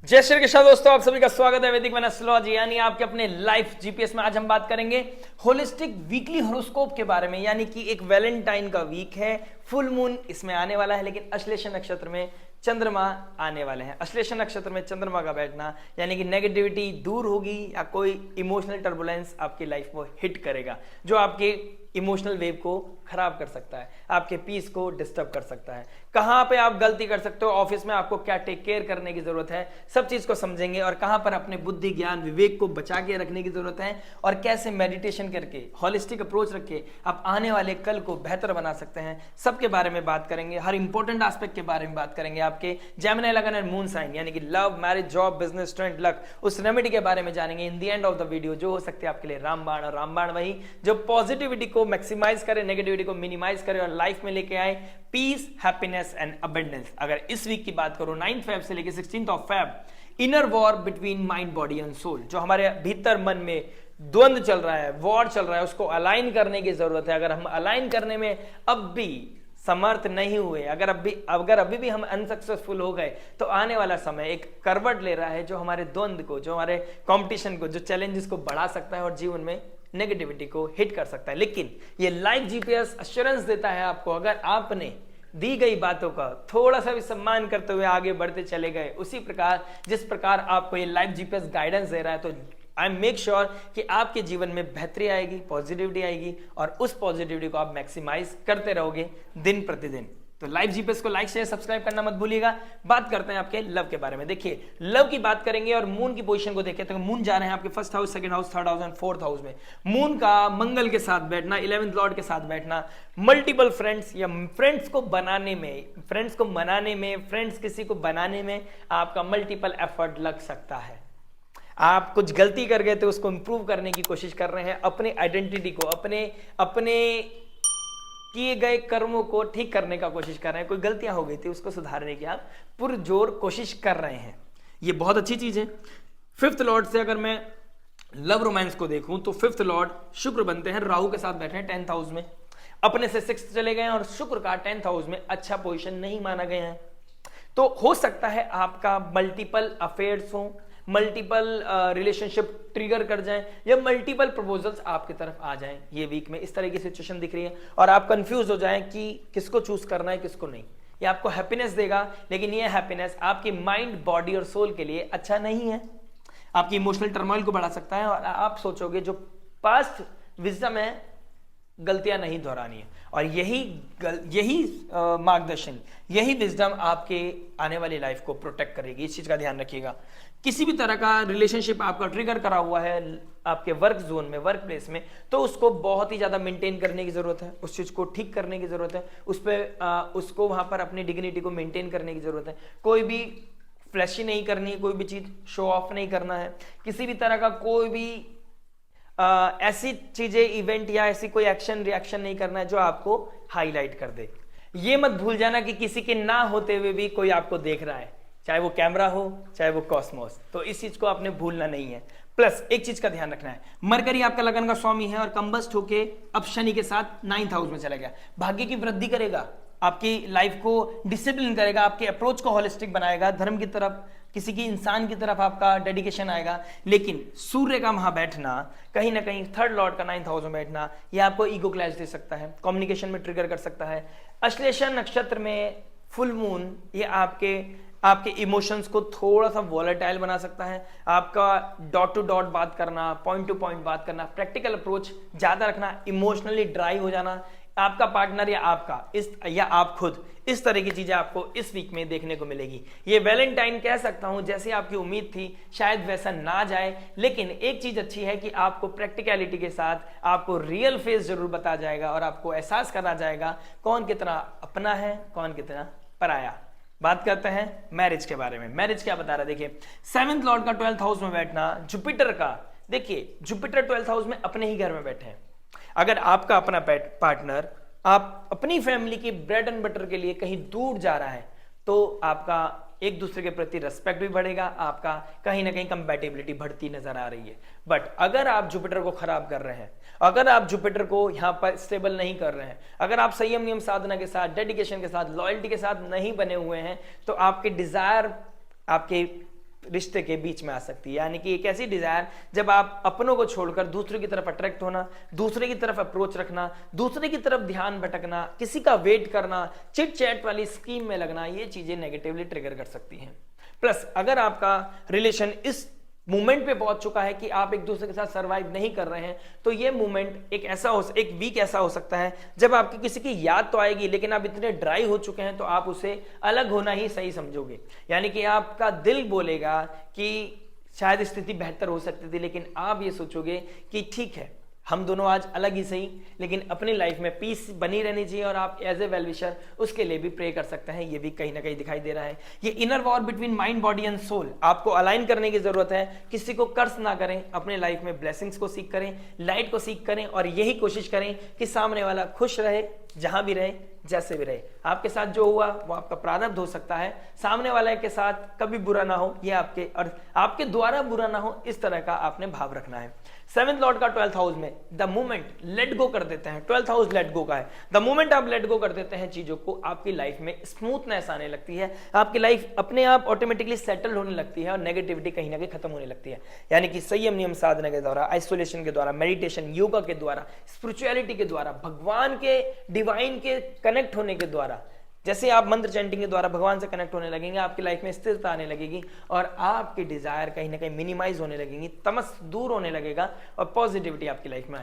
जय श्री कृष्ण दोस्तों, आप सभी का स्वागत है वैदिक मैन एस्ट्रोलॉजी यानी आपके अपने लाइफ जीपीएस में। आज हम बात करेंगे होलिस्टिक वीकली हॉरोस्कोप के बारे में। यानी कि एक वैलेंटाइन का वीक है, फुल मून इसमें आने वाला है, लेकिन अश्लेषा नक्षत्र में चंद्रमा आने वाले हैं। अश्लेषा नक्षत्र में चंद्रमा का बैठना यानी कि नेगेटिविटी दूर होगी या कोई इमोशनल टर्बुलेंस आपकी लाइफ को हिट करेगा जो आपके इमोशनल वेव को खराब कर सकता है, आपके पीस को डिस्टर्ब कर सकता है। कहां पे आप गलती कर सकते हो, ऑफिस में आपको क्या टेक केयर करने की जरूरत है, सब चीज को समझेंगे। और कहां पर अपने बुद्धि ज्ञान विवेक को बचा के रखने की जरूरत है और कैसे मेडिटेशन करके हॉलिस्टिक अप्रोच रख के आप आने वाले कल को बेहतर बना सकते हैं, सबके बारे में बात करेंगे। हर इंपॉर्टेंट एस्पेक्ट के बारे में बात करेंगे। आपके जेमिनी लगन एंड मून साइन यानी कि love, marriage, job, business, strength, luck, उस रेमेडी के बारे में जानेंगे in the end of the video, जो हो सकते हैं आपके लिए रामबाण। और रामबाण वही जो पॉजिटिविटी को मैक्सिमाइज करे, नेगेटिविटी को मिनिमाइज करे और लाइफ में लेके आए पीस, हैप्पीनेस एंड अबंडेंस। अगर इस वीक की बात करूं 9 फेब से लेके 16 Feb, inner war between mind, body and soul, जो हमारे भीतर मन में द्वंद्व चल रहा है, वॉर चल रहा है, उसको अलाइन करने की जरूरत है। अगर हम अलाइन करने में अब भी समर्थ नहीं हुए, अगर अभी भी हम अनसक्सेसफुल हो गए, तो आने वाला समय एक करवट ले रहा है जो हमारे द्वंद्व को, जो हमारे कंपटीशन को, जो चैलेंजेस को बढ़ा सकता है और जीवन में नेगेटिविटी को हिट कर सकता है। लेकिन ये लाइफ जीपीएस अश्योरेंस देता है आपको, अगर आपने दी गई बातों का थोड़ा सा भी सम्मान करते हुए आगे बढ़ते चले गए, उसी प्रकार जिस प्रकार आपको ये लाइफ जीपीएस गाइडेंस दे रहा है, तो आई मेक श्योर कि आपके जीवन में बेहतरी आएगी, पॉजिटिविटी आएगी और उस पॉजिटिविटी को आप मैक्सिमाइज करते रहोगे दिन प्रतिदिन। तो लाइव जीपीएस को लाइक शेयर सब्सक्राइब करना मत भूलिएगा। बात करते हैं आपके लव के बारे में। देखिए, लव की बात करेंगे और मून की पोजीशन को देखें तो मून जा रहे हैं आपके first house, second house, third house and fourth house में। मून का मंगल के साथ बैठना, 11th लॉर्ड के साथ बैठना, मल्टीपल फ्रेंड्स या फ्रेंड्स को बनाने में, फ्रेंड्स को मनाने में, फ्रेंड्स किसी को बनाने में आपका मल्टीपल एफर्ट लग सकता है। आप कुछ गलती कर गए थे, उसको इंप्रूव करने की कोशिश कर रहे हैं, अपने आइडेंटिटी को, अपने किए गए कर्मों को ठीक करने का कोशिश कर रहे हैं। कोई गलतियां हो गई थी, उसको सुधारने की आप पुरजोर कोशिश कर रहे हैं। ये बहुत अच्छी चीज है। 5th लॉर्ड से अगर मैं लव रोमांस को देखूं तो 5th लॉर्ड शुक्र बनते हैं, राहु के साथ बैठे हैं 10th हाउस में, अपने से 6th चले गए हैं और शुक्र का 10th हाउस में अच्छा पोजीशन नहीं माना गया है। तो हो सकता है आपका मल्टीपल अफेयर्स हो, मल्टीपल रिलेशनशिप ट्रिगर कर जाएं या मल्टीपल प्रपोजल्स आपकी तरफ आ जाएं। ये वीक में इस तरह की सिचुएशन दिख रही है और आप कंफ्यूज हो जाएं कि किसको चूज करना है, किसको नहीं। ये आपको हैप्पीनेस देगा, लेकिन ये हैप्पीनेस आपकी माइंड, बॉडी और सोल के लिए अच्छा नहीं है। आपकी इमोशनल टर्मोइल को बढ़ा सकता है और आप सोचोगे जो पास्ट विजडम है, गलतियां नहीं दोहरानी है। और यही मार्गदर्शन, यही विजडम आपके आने वाली लाइफ को प्रोटेक्ट करेगी। इस चीज का ध्यान रखिएगा। किसी भी तरह का रिलेशनशिप आपका ट्रिगर करा हुआ है आपके वर्क जोन में, वर्क प्लेस में, तो उसको बहुत ही ज्यादा मेंटेन करने की जरूरत है, उस चीज को ठीक करने की जरूरत है, उसको वहां पर अपनी डिग्निटी को मेंटेन करने की जरूरत है। कोई भी फ्लैशी नहीं करनी है, कोई भी चीज शो ऑफ नहीं करना है, किसी भी तरह का कोई भी ऐसी चीजें, इवेंट या ऐसी कोई एक्शन रिएक्शन नहीं करना है जो आपको हाईलाइट कर दे। ये मत भूल जाना कि किसी के ना होते हुए भी कोई आपको देख रहा है, चाहे वो कैमरा हो, चाहे वो कॉस्मोस। तो इस चीज को आपने भूलना नहीं है। प्लस एक चीज का ध्यान रखना है, मरकरी आपका लगन का स्वामी है और कंबस्ट होके अब शनि के साथ 9th हाउस में चला गया। भाग्य की वृद्धि करेगा, आपकी लाइफ को डिसिप्लिन करेगा, आपके अप्रोच को होलिस्टिक बनाएगा, धर्म की तरफ, किसी की इंसान की तरफ आपका डेडिकेशन आएगा। लेकिन सूर्य का वहां बैठना, कहीं ना कहीं 3rd लॉर्ड का 9th हाउस में बैठना, यह आपको ईगो क्लैश दे सकता है, कम्युनिकेशन में ट्रिगर कर सकता है। अश्लेषा नक्षत्र में फुल मून ये आपके इमोशंस को थोड़ा सा वॉलेटाइल बना सकता है। आपका डॉट टू डॉट बात करना, पॉइंट टू पॉइंट बात करना, प्रैक्टिकल अप्रोच ज्यादा रखना, इमोशनली ड्राई हो जाना, आपका पार्टनर या आप खुद, इस तरह की चीजें आपको इस वीक में देखने को मिलेगी। ये वैलेंटाइन कह सकता हूं, जैसे आपकी उम्मीद थी शायद वैसा ना जाए, लेकिन एक चीज अच्छी है कि आपको प्रैक्टिकलिटी के साथ आपको रियल फेस जरूर बताया जाएगा और आपको एहसास करा जाएगा कौन कितना अपना है, कौन कितना पराया। बात करते हैं मैरिज के बारे में। मैरिज क्या बता रहा है, देखिए 7th लॉर्ड का 12th हाउस में बैठना, जुपिटर का, देखिए जुपिटर 12th हाउस में अपने ही घर में बैठे हैं। अगर आपका अपना पार्टनर, आप अपनी फैमिली की ब्रेड एंड बटर के लिए कहीं दूर जा रहा है, तो आपका एक दूसरे के प्रति रिस्पेक्ट भी बढ़ेगा, आपका कहीं ना कहीं कंपैटिबिलिटी बढ़ती नजर आ रही है। बट अगर आप जुपिटर को खराब कर रहे हैं, अगर आप जुपिटर को यहां पर स्टेबल नहीं कर रहे हैं, अगर आप संयम नियम साधना के साथ, डेडिकेशन के साथ, लॉयल्टी के साथ नहीं बने हुए हैं, तो आपके डिजायर, आपके रिश्ते के बीच में आ सकती है। यानी कि एक ऐसी डिजायर जब आप अपनों को छोड़कर दूसरे की तरफ अट्रैक्ट होना, दूसरे की तरफ अप्रोच रखना, दूसरे की तरफ ध्यान भटकना, किसी का वेट करना, चिट चैट वाली स्कीम में लगना, ये चीजें नेगेटिवली ट्रिगर कर सकती हैं। प्लस अगर आपका रिलेशन इस मूवमेंट पे पहुंच चुका है कि आप एक दूसरे के साथ सरवाइव नहीं कर रहे हैं, तो ये मूवमेंट एक वीक ऐसा हो सकता है जब आपकी किसी की याद तो आएगी, लेकिन आप इतने ड्राई हो चुके हैं तो आप उसे अलग होना ही सही समझोगे। यानी कि आपका दिल बोलेगा कि शायद स्थिति बेहतर हो सकती थी, लेकिन आप ये सोचोगे कि ठीक है, हम दोनों आज अलग ही सही, लेकिन अपनी लाइफ में पीस बनी रहनी चाहिए, और आप एज ए वेल विशर उसके लिए भी प्रे कर सकते हैं। ये भी कहीं ना कहीं दिखाई दे रहा है। ये inner war between mind, body and soul आपको अलाइन करने की जरूरत है। किसी को कर्स ना करें, अपने लाइफ में ब्लेसिंग्स को सीख करें, लाइट को सीख करें, और यही कोशिश करें कि सामने वाला खुश रहे, जहां भी रहे, जैसे भी रहे। आपके साथ जो हुआ वो आपका प्रारब्ध हो सकता है, सामने वाले के साथ कभी बुरा ना हो, ये आपके द्वारा बुरा ना हो, इस तरह का आपने भाव रखना है। 7th लॉर्ड का 12th हाउस में, द मोमेंट लेट गो कर देते हैं, 12th हाउस लेट गो का है। द मोमेंट आप लेट गो कर देते हैं चीजों को, आपकी लाइफ में स्मूथनेस आने लगती है, आपकी लाइफ अपने आप ऑटोमेटिकली सेटल होने लगती है, और नेगेटिविटी कहीं ना कहीं खत्म होने लगती है। यानी कि संयम नियम साधना के द्वारा, आइसोलेशन के द्वारा, मेडिटेशन, योगा के द्वारा, स्पिरिचुअलिटी के द्वारा, भगवान के डिवाइन के कनेक्ट होने के द्वारा, जैसे आप मंत्र चैंटिंग के द्वारा भगवान से कनेक्ट होने लगेंगे, आपकी लाइफ में स्थिरता आने लगेगी, और आपकी डिजायर कहीं ना कहीं मिनिमाइज होने लगेंगी, तमस दूर होने लगेगा, और पॉजिटिविटी आपकी लाइफ में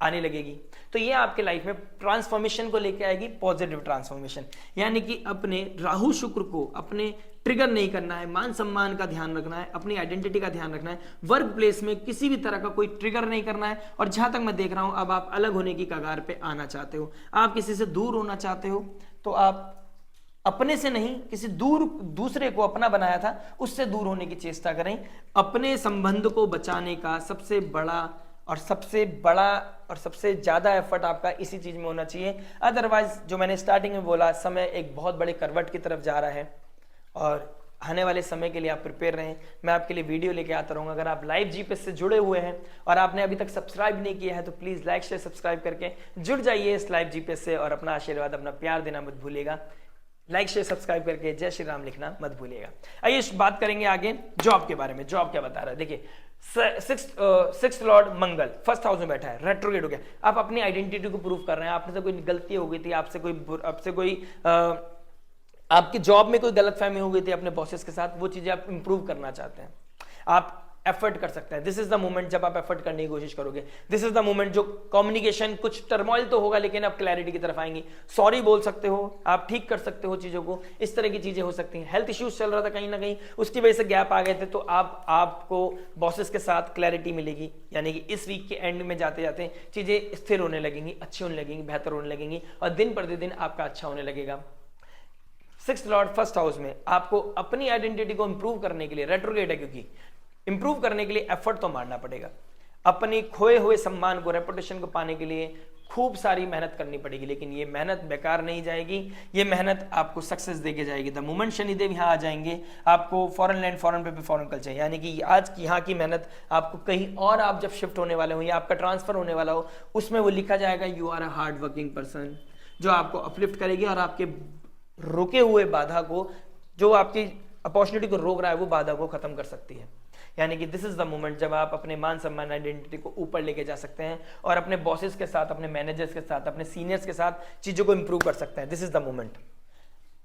आने लगेगी। तो ये आपके लाइफ में ट्रांसफॉर्मेशन को लेके आएगी, पॉजिटिव ट्रांसफॉर्मेशन। यानी कि अपने राहु शुक्र को अपने ट्रिगर नहीं करना है, मान सम्मान का ध्यान रखना है, अपनी आइडेंटिटी का ध्यान रखना है, वर्क प्लेस में किसी भी तरह का कोई ट्रिगर नहीं करना है। और जहां तक मैं देख रहा हूं, अब आप अलग होने की कगार पे आना चाहते हो, आप किसी से दूर होना चाहते हो, तो आप अपने से नहीं, किसी दूसरे को अपना बनाया था उससे दूर होने की चेष्टा करें। अपने संबंध को बचाने का सबसे बड़ा और सबसे ज्यादा एफर्ट आपका इसी चीज में होना चाहिए। अदरवाइज जो मैंने स्टार्टिंग में बोला, समय एक बहुत बड़े करवट की तरफ जा रहा है, और आने वाले समय के लिए आप प्रिपेयर रहें। मैं आपके लिए वीडियो लेके आता रहूंगा। अगर आप लाइव जीपीएस से जुड़े हुए हैं और आपने अभी तक सब्सक्राइब नहीं किया है, तो प्लीज लाइक शेयर सब्सक्राइब करके जुड़ जाइए इस लाइव जीपीएस से, और अपना आशीर्वाद, अपना प्यार देना मत भूलिएगा। लाइक शेयर सब्सक्राइब करके जय श्री राम लिखना मत भूलिएगा। आइए बात करेंगे आगे जॉब के बारे में। जॉब क्या बता रहा है, देखिए, सिक्स्थ लॉर्ड मंगल फर्स्ट हाउस में बैठा है, रेट्रोगेट हो गया। आप अपनी आइडेंटिटी को प्रूव कर रहे हैं, आपने से कोई गलती हो गई थी, आपसे कोई आपकी जॉब में कोई गलतफहमी हो गई थी अपने बॉसेस के साथ, वो चीजें आप इंप्रूव करना चाहते हैं, आप एफर्ट कर सकते हैं। दिस इज द मोमेंट जब आप एफर्ट करने की कोशिश करोगे। दिस इज द मोमेंट जो कम्युनिकेशन, कुछ टर्मोइल तो होगा, लेकिन आप क्लैरिटी की तरफ आएंगी। सॉरी बोल सकते हो, आप ठीक कर सकते हो चीजों को, इस तरह की चीजें हो सकती हैं। हेल्थ इश्यूज चल रहा था कहीं ना कहीं, उसकी वजह से गैप आ गए थे, तो आपको बॉसेस के साथ क्लैरिटी मिलेगी। यानी कि इस वीक के एंड में जाते जाते चीजें स्थिर होने लगेंगी, अच्छी होने लगेंगी, बेहतर होने लगेंगी, और दिन प्रतिदिन आपका अच्छा होने लगेगा। 6th लॉर्ड फर्स्ट हाउस में, आपको अपनी आइडेंटिटी को इंप्रूव करने के लिए, रेट्रोगेट है क्योंकि, इंप्रूव करने के लिए एफर्ट तो मारना पड़ेगा। अपनी खोए हुए सम्मान को, रेपुटेशन को पाने के लिए खूब सारी मेहनत करनी पड़ेगी, लेकिन ये मेहनत बेकार नहीं जाएगी, ये मेहनत आपको सक्सेस देके जाएगी। द मोमेंट शनिदेव यहाँ आ जाएंगे, आपको foreign land, foreign paper, foreign culture, यानी कि आज की यहाँ की मेहनत आपको कहीं और, आप जब शिफ्ट होने वाले हो या आपका ट्रांसफर होने वाला हो, उसमें वो लिखा जाएगा you are a hard working person, जो आपको अपलिफ्ट करेगी और आपके रुके हुए बाधा को, जो आपकी अपॉर्चुनिटी को रोक रहा है, वो बाधा को खत्म कर सकती है। यानी कि दिस इज द मोमेंट जब आप अपने मान सम्मान, आइडेंटिटी को ऊपर लेके जा सकते हैं, और अपने बॉसेस के साथ, अपने मैनेजर्स के साथ, अपने सीनियर्स के साथ चीजों को इंप्रूव कर सकते हैं। This is the moment.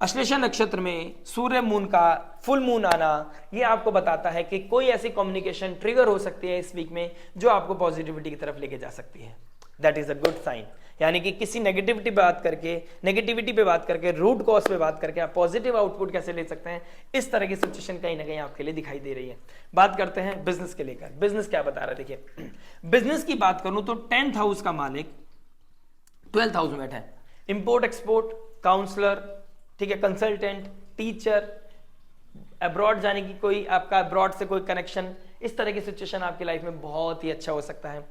Ashlesha नक्षत्र में सूर्य मून का फुल मून आना, ये आपको बताता है कि कोई ऐसी कम्युनिकेशन ट्रिगर हो सकती है इस वीक में, जो आपको पॉजिटिविटी की तरफ लेके जा सकती है। That is a good sign. यानी कि किसी नेगेटिविटी पे बात करके, रूट कॉज पे बात करके आप पॉजिटिव आउटपुट कैसे ले सकते हैं, इस तरह की सिचुएशन कहीं ना कहीं आपके लिए दिखाई दे रही है। बात करते हैं बिजनेस के लेकर। बिजनेस क्या बता रहा है, देखिए, बिजनेस की बात करूं तो 10th हाउस का मालिक 12th हाउस में बैठा है। इंपोर्ट एक्सपोर्ट, काउंसलर, ठीक है, कंसल्टेंट, टीचर, अब्रॉड जाने की कोई आपका अब्रॉड से कोई कनेक्शन, इस तरह की सिचुएशन आपकी लाइफ में बहुत ही अच्छा हो सकता है।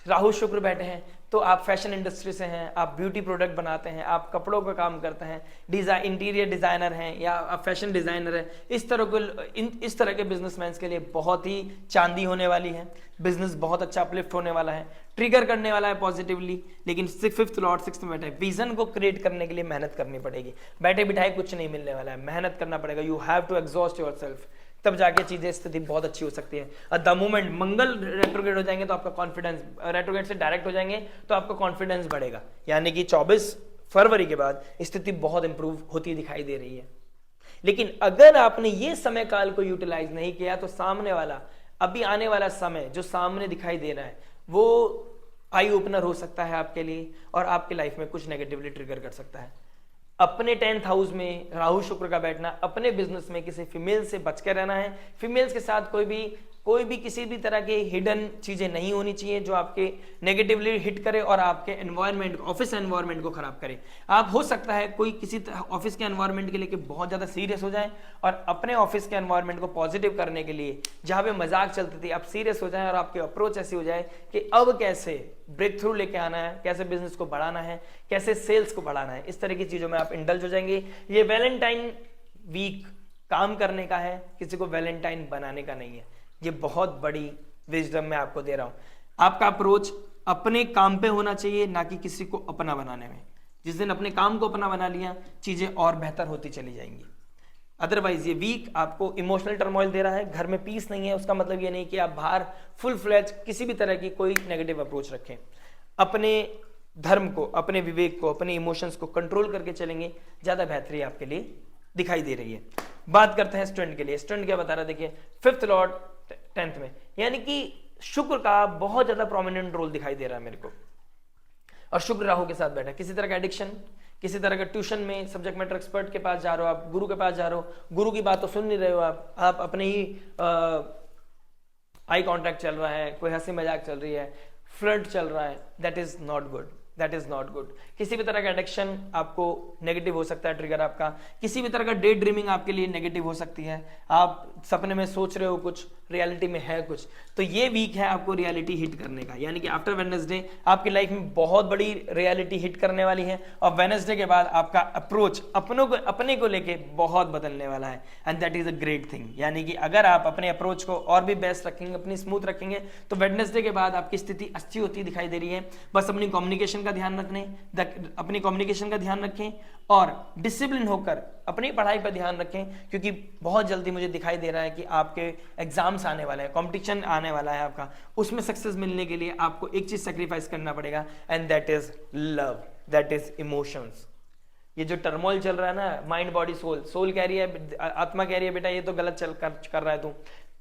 राहु शुक्र बैठे हैं, तो आप फैशन इंडस्ट्री से हैं, आप ब्यूटी प्रोडक्ट बनाते हैं, आप कपड़ों का काम करते हैं, इंटीरियर डिजाइनर हैं, या आप फैशन डिजाइनर हैं, इस तरह के बिजनेसमैन के लिए बहुत ही चांदी होने वाली है। बिजनेस बहुत अच्छा अपलिफ्ट होने वाला है, ट्रिगर करने वाला है पॉजिटिवली। लेकिन 5th लॉर्ड 6th में बैठा है, विजन को क्रिएट करने के लिए मेहनत करनी पड़ेगी। बैठे बिठाए कुछ नहीं मिलने वाला है, मेहनत करना पड़ेगा। You have to exhaust yourself. तब जाके चीजें स्थिति बहुत अच्छी हो सकती है। द मोमेंट मंगल रेट्रोग्रेड हो जाएंगे तो आपका कॉन्फिडेंस, रेट्रोग्रेड से डायरेक्ट हो जाएंगे तो आपका कॉन्फिडेंस बढ़ेगा, यानी कि 24 फरवरी के बाद स्थिति बहुत इंप्रूव होती दिखाई दे रही है। लेकिन अगर आपने ये समय काल को यूटिलाइज नहीं किया तो सामने वाला, अभी आने वाला समय जो सामने दिखाई दे रहा है वो आई ओपनर हो सकता है आपके लिए और आपके लाइफ में कुछ नेगेटिवली ट्रिगर कर सकता है। अपने 10th हाउस में राहु शुक्र का बैठना, अपने बिजनेस में किसी फीमेल से बच के रहना है। फीमेल्स के साथ कोई भी किसी भी तरह के हिडन चीजें नहीं होनी चाहिए जो आपके नेगेटिवली हिट करे और आपके एनवायरनमेंट, ऑफिस एनवायरनमेंट को खराब करे। आप हो सकता है कोई किसी ऑफिस के एनवायरनमेंट के लेके बहुत ज्यादा सीरियस हो जाए और अपने ऑफिस के एनवायरनमेंट को पॉजिटिव करने के लिए जहां पे मजाक चलती थी आप सीरियस हो जाए और आपकी अप्रोच ऐसी हो जाए कि अब कैसे ब्रेक थ्रू लेके आना है, कैसे बिजनेस को बढ़ाना है, कैसे सेल्स को बढ़ाना है, इस तरह की चीजों में आप इंडल्ज हो जाएंगे। ये वैलेंटाइन वीक काम करने का है, किसी को वैलेंटाइन बनाने का नहीं है। ये बहुत बड़ी विजडम मैं आपको दे रहा हूं। आपका अप्रोच अपने काम पे होना चाहिए, ना कि किसी को अपना बनाने में। जिस दिन अपने काम को अपना बना लिया चीजें और बेहतर होती चली जाएंगी। अदरवाइज ये वीक आपको इमोशनल टर्मोइल दे रहा है, घर में पीस नहीं है। उसका मतलब ये नहीं कि आप बाहर फुल फ्लेज किसी भी तरह की कोई नेगेटिव अप्रोच रखें। अपने धर्म को, अपने विवेक को, अपने इमोशंस को कंट्रोल करके चलेंगे, ज्यादा बेहतरी आपके लिए दिखाई दे रही है। बात करते हैं स्टूडेंट के लिए। स्टूडेंट क्या बता रहा है, देखिए 5th लॉर्ड 10th में, यानी कि शुक्र का बहुत ज्यादा प्रोमिनेंट रोल दिखाई दे रहा है मेरे को। और शुक्र राहु के साथ बैठा, किसी तरह का एडिक्शन, किसी तरह का ट्यूशन में सब्जेक्ट मैटर एक्सपर्ट के पास जा रहे हो, आप गुरु के पास जा रहे हो, गुरु की बात तो सुन नहीं रहे हो आप अपने ही आई कांटेक्ट चल रहा है, कोई हंसी मजाक चल रही है, फ्लर्ट चल रहा है, that is not good, that is not good. किसी भी तरह का एडिक्शन आपको नेगेटिव हो सकता है, ट्रिगर आपका। किसी भी तरह का डे ड्रीमिंग आपके लिए नेगेटिव हो सकती है। आप सपने में सोच रहे हो कुछ, रियलिटी में है कुछ। तो ये वीक है आपको रियलिटी हिट करने का, यानी कि आफ्टर वेडनेसडे आपकी लाइफ में बहुत बड़ी रियलिटी हिट करने वाली है। और वेडनेसडे के बाद आपका अप्रोच अपने को लेके बहुत बदलने वाला है, and that is a great thing. यानी कि अगर आप अपने अप्रोच को और भी बेस्ट रखेंगे, अपनी स्मूथ रखेंगे, तो वेडनेसडे के बाद आपकी स्थिति अच्छी होती दिखाई दे रही है। बस अपनी कम्युनिकेशन का ध्यान रखने, अपनी कम्युनिकेशन का ध्यान रखें और डिसिप्लिन होकर अपनी पढ़ाई पर ध्यान रखें, क्योंकि बहुत जल्दी मुझे दिखाई दे रहा है कि आपके एग्जाम्स आने वाले हैं, कंपटीशन आने वाला है आपका। उसमें सक्सेस मिलने के लिए आपको एक चीज सेक्रीफाइस करना पड़ेगा, and that is love, that is emotions. ये जो टर्मोइल चल रहा है ना, माइंड बॉडी सोल, सोल कह रही है, आत्मा कह रही है बेटा ये तो गलत कर रहा है तू,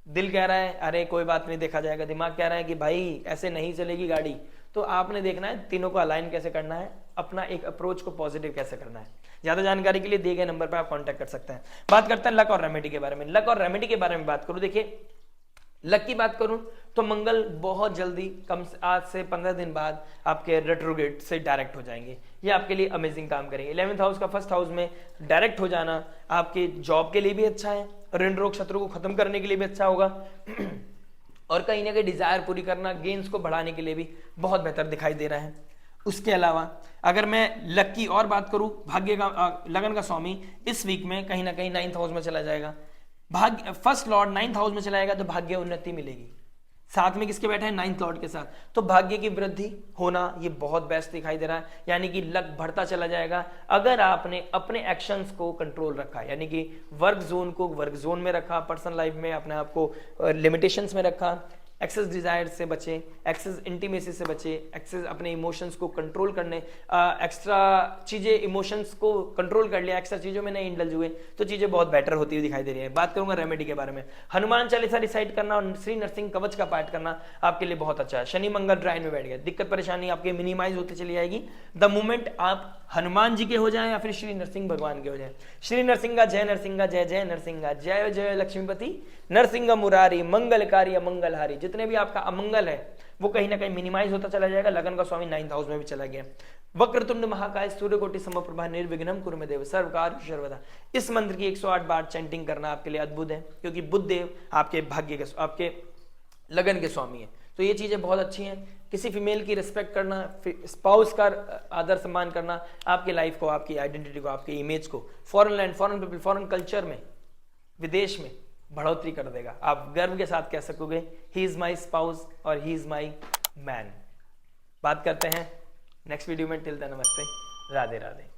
दिल कह रहा है अरे कोई बात नहीं देखा जाएगा, दिमाग कह रहा है कि भाई ऐसे नहीं चलेगी गाड़ी। तो आपने देखना है तीनों को अलाइन कैसे करना है, अपना एक अप्रोच को पॉजिटिव कैसे करना है। ज्यादा जानकारी के लिए दिए गए नंबर पर आप कांटेक्ट कर सकते हैं। बात करते हैं लक और रेमेडी के बारे में। लक और रेमेडी के बारे में बात करूं, देखिए लक की बात करूं तो मंगल बहुत जल्दी, आज से 15 दिन बाद आपके रेट्रोग्रेड से डायरेक्ट हो जाएंगे। ये आपके लिए अमेजिंग काम करेंगे। 11th हाउस का 1st हाउस में डायरेक्ट हो जाना आपके जॉब के लिए भी अच्छा है, ऋण रोग शत्रु को खत्म करने के लिए भी अच्छा होगा और कहीं ना कहीं डिजायर पूरी करना, गेन्स को बढ़ाने के लिए भी बहुत बेहतर दिखाई दे रहा है। उसके अलावा अगर मैं लक की और बात करूं, भाग्य का लगन का स्वामी इस वीक में कहीं ना कहीं 9th हाउस में चला जाएगा। भाग्य 1st लॉर्ड 9th हाउस में चलाएगा तो भाग्य उन्नति मिलेगी। साथ में किसके बैठे हैं, 9th लॉर्ड के साथ, तो भाग्य की वृद्धि होना ये बहुत बेस्ट दिखाई दे रहा है। यानी कि लक बढ़ता चला जाएगा अगर आपने अपने एक्शंस को कंट्रोल रखा, यानी कि वर्क जोन को वर्क जोन में रखा, पर्सनल लाइफ में अपने आप को लिमिटेशंस में रखा, एक्सेस डिजायर से बचे, एक्सेस इंटीमेसी से बचे, एक्सेस अपने इमोशंस को कंट्रोल करने, एक्स्ट्रा चीजें इमोशंस को कंट्रोल कर लिया, एक्स्ट्रा चीजों में नहीं इंडल्ज हुए, तो चीजें बहुत बेटर होती हुई दिखाई दे रही है। बात करूंगा रेमेडी के बारे में। हनुमान चालीसा रिसाइट करना और श्री नरसिंह कवच का पाठ करना आपके लिए बहुत अच्छा है। शनि मंगल ड्राइन में बैठ गए, दिक्कत परेशानी आपकी मिनिमाइज होती चली जाएगी द मोमेंट आप हनुमान जी के हो जाएं या फिर श्री नरसिंह भगवान के हो जाएं। श्री नरसिंह जय नरसिंह, जय जय नरसिंह, जय जय लक्ष्मीपति नरसिंह मुरारी, मंगलकारी अमंगलहारी। जितने भी आपका अमंगल है वो कहीं ना कहीं मिनिमाइज होता चला जाएगा। लगन का स्वामी 9th हाउस में भी चला गया। वक्रतुंड महाकाय सूर्यकोटि समप्रभा निर्विघ्नं कुरु मे देव सर्वकार्येषु सर्वदा। इस मंत्र की 108 बार चैंटिंग करना आपके लिए अद्भुत है, क्योंकि बुध देव आपके भाग्य के, आपके लगन के स्वामी है। तो ये चीजें बहुत अच्छी हैं। किसी फीमेल की रिस्पेक्ट करना, स्पाउस का आदर सम्मान करना आपकी लाइफ को, आपकी आइडेंटिटी को, आपकी इमेज को foreign land, foreign people, foreign culture में, विदेश में बढ़ोतरी कर देगा। आप गर्व के साथ कह सकोगे ही इज माई स्पाउस और ही इज माई मैन। बात करते हैं नेक्स्ट वीडियो में। टिल देन नमस्ते, राधे राधे।